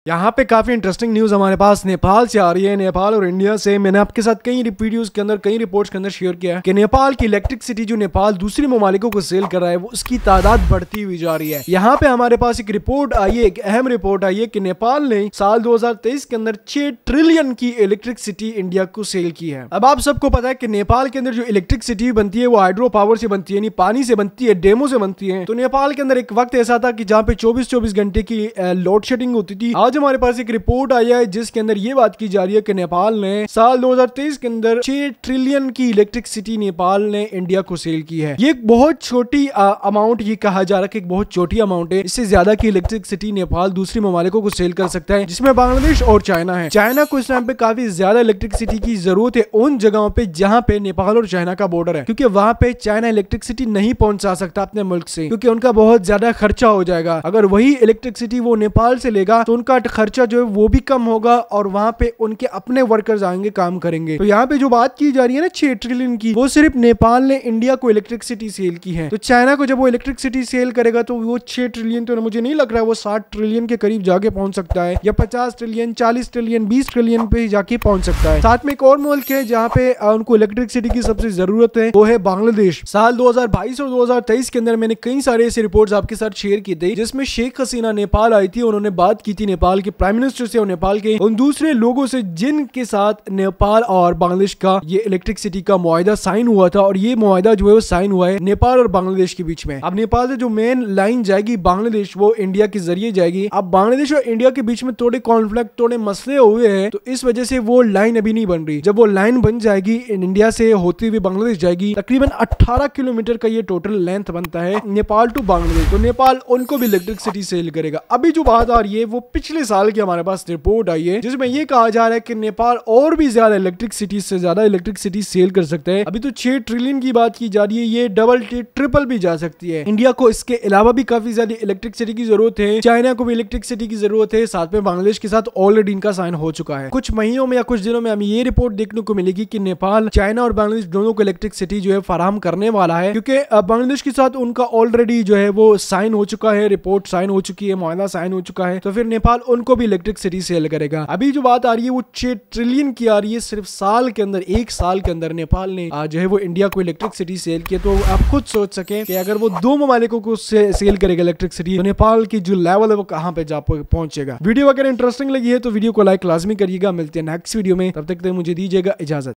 यहाँ पे काफी इंटरेस्टिंग न्यूज हमारे पास नेपाल से आ रही है। नेपाल और इंडिया से मैंने आपके साथ कई वीडियोस के अंदर कई रिपोर्ट्स के अंदर शेयर किया है कि नेपाल की इलेक्ट्रिसिटी जो नेपाल दूसरे ममालिकों को सेल कर रहा है वो उसकी तादाद बढ़ती हुई जा रही है। यहाँ पे हमारे पास एक रिपोर्ट आई है, एक अहम रिपोर्ट आई है कि नेपाल ने साल 2023 के अंदर 6 ट्रिलियन की इलेक्ट्रिसिटी इंडिया को सेल की है। अब आप सबको पता है कि नेपाल के अंदर जो इलेक्ट्रिसिटी बनती है वो हाइड्रो पावर से बनती है, यानी पानी से बनती है, डेमो से बनती है। तो नेपाल के अंदर एक वक्त ऐसा था कि जहाँ पे 24 घंटे की लोड शेडिंग होती थी। आज हमारे पास एक रिपोर्ट आई है जिसके अंदर ये बात की जा रही है कि नेपाल ने साल 2023 के अंदर 6 ट्रिलियन की इलेक्ट्रिसिटी नेपाल ने इंडिया को सेल की है। ये एक बहुत छोटी अमाउंट ये कहा जा रहा है कि एक बहुत छोटी अमाउंट है। इससे ज्यादा की इलेक्ट्रिसिटी नेपाल दूसरी ममालिकों को सेल कर सकता है, जिसमें बांग्लादेश और चाइना है। चाइना को इस टाइम पे काफी ज्यादा इलेक्ट्रिसिटी की जरूरत है उन जगहों पे जहां पे नेपाल और चाइना का बॉर्डर है, क्योंकि वहां पे चाइना इलेक्ट्रिसिटी नहीं पहुंचा सकता अपने मुल्क से, क्योंकि उनका बहुत ज्यादा खर्चा हो जाएगा। अगर वही इलेक्ट्रिसिटी वो नेपाल से लेगा तो उनका खर्चा जो है वो भी कम होगा और वहां पे उनके अपने वर्कर्स आएंगे, काम करेंगे। तो यहाँ पे जो बात की जा रही है ना 6 ट्रिलियन की, वो सिर्फ नेपाल ने इंडिया को इलेक्ट्रिसिटी सेल की है। तो चाइना को जब वो इलेक्ट्रिसिटी सेल करेगा तो वो 6 ट्रिलियन तो मुझे नहीं लग रहा है वो 60 ट्रिलियन के करीब जाके पहुंच सकता है, या 50 ट्रिलियन, 40 ट्रिलियन, 20 ट्रिलियन पे जाके पहुंच सकता है। साथ में एक और मुल्क है जहाँ पे उनको इलेक्ट्रिसिटी की सबसे जरूरत है, वो है बांग्लादेश। साल 2022 और 2023 के अंदर मैंने कई सारे ऐसे रिपोर्ट्स आपके साथ शेयर की थी जिसमें शेख हसीना नेपाल आई थी, उन्होंने बात की थी नेपाल के प्राइम मिनिस्टर से और नेपाल के उन दूसरे लोगों से जिनके साथ नेपाल और बांग्लादेश का ये इलेक्ट्रिसिटी का मुआहदा साइन हुआ था। और ये मुआहदा जो है वो साइन हुआ है नेपाल और बांग्लादेश के बीच में। अब नेपाल से जो मेन लाइन जाएगी बांग्लादेश, वो इंडिया के जरिए जाएगी। अब बांग्लादेश और इंडिया के बीच में थोड़े कॉन्फ्लिक्ट, थोड़े मसले हुए हैं, तो इस वजह से वो लाइन अभी नहीं बन रही। जब वो लाइन बन जाएगी, इंडिया से होती हुई बांग्लादेश जाएगी, तकरीबन 18 किलोमीटर का ये टोटल लेंथ बनता है नेपाल टू बांग्लादेश। तो नेपाल उनको भी इलेक्ट्रिसिटी सेल करेगा। अभी जो बात आ रही है वो पिछले साल की हमारे पास रिपोर्ट आई है जिसमें ये कहा जा रहा है कि नेपाल और भी ज्यादा इलेक्ट्रिसिटी से ज्यादा इलेक्ट्रिसिटी सेल कर सकता है। अभी तो 6 ट्रिलियन की बात की जा रही है, ये डबल ट्रिपल भी जा सकती है। इंडिया को इसके अलावा भी काफी ज्यादा इलेक्ट्रिसिटी की जरूरत है, चाइना को भी इलेक्ट्रिसिटी की जरूरत है, साथ में बांग्लादेश के साथ ऑलरेडी इनका साइन हो चुका है। कुछ महीनों में या कुछ दिनों में हमें ये रिपोर्ट देखने को मिलेगी कि नेपाल, चाइना और बांग्लादेश दोनों को इलेक्ट्रिसिटी जो है फराहम करने वाला है, क्योंकि बांग्लादेश के साथ उनका ऑलरेडी जो है वो साइन हो चुका है, रिपोर्ट साइन हो चुकी है, मुआहदा साइन हो चुका है। तो फिर नेपाल उनको भी इलेक्ट्रिसिटी सेल करेगा। अभी जो बात आ रही है वो 6 ट्रिलियन की आ रही है। सिर्फ साल के अंदर, एक साल के अंदर नेपाल ने जो है वो इंडिया को इलेक्ट्रिसिटी सेल किया। तो आप खुद सोच सकें कि अगर वो 2 ममालिकों को सेल करेगा इलेक्ट्रिसिटी, तो नेपाल की जो लेवल है वो कहां पे जा पहुंचेगा। वीडियो अगर इंटरेस्टिंग लगी है तो वीडियो को लाइक लाजमी करिएगा। मिलते हैं नेक्स्ट वीडियो में, तब तक मुझे दीजिएगा इजाजत।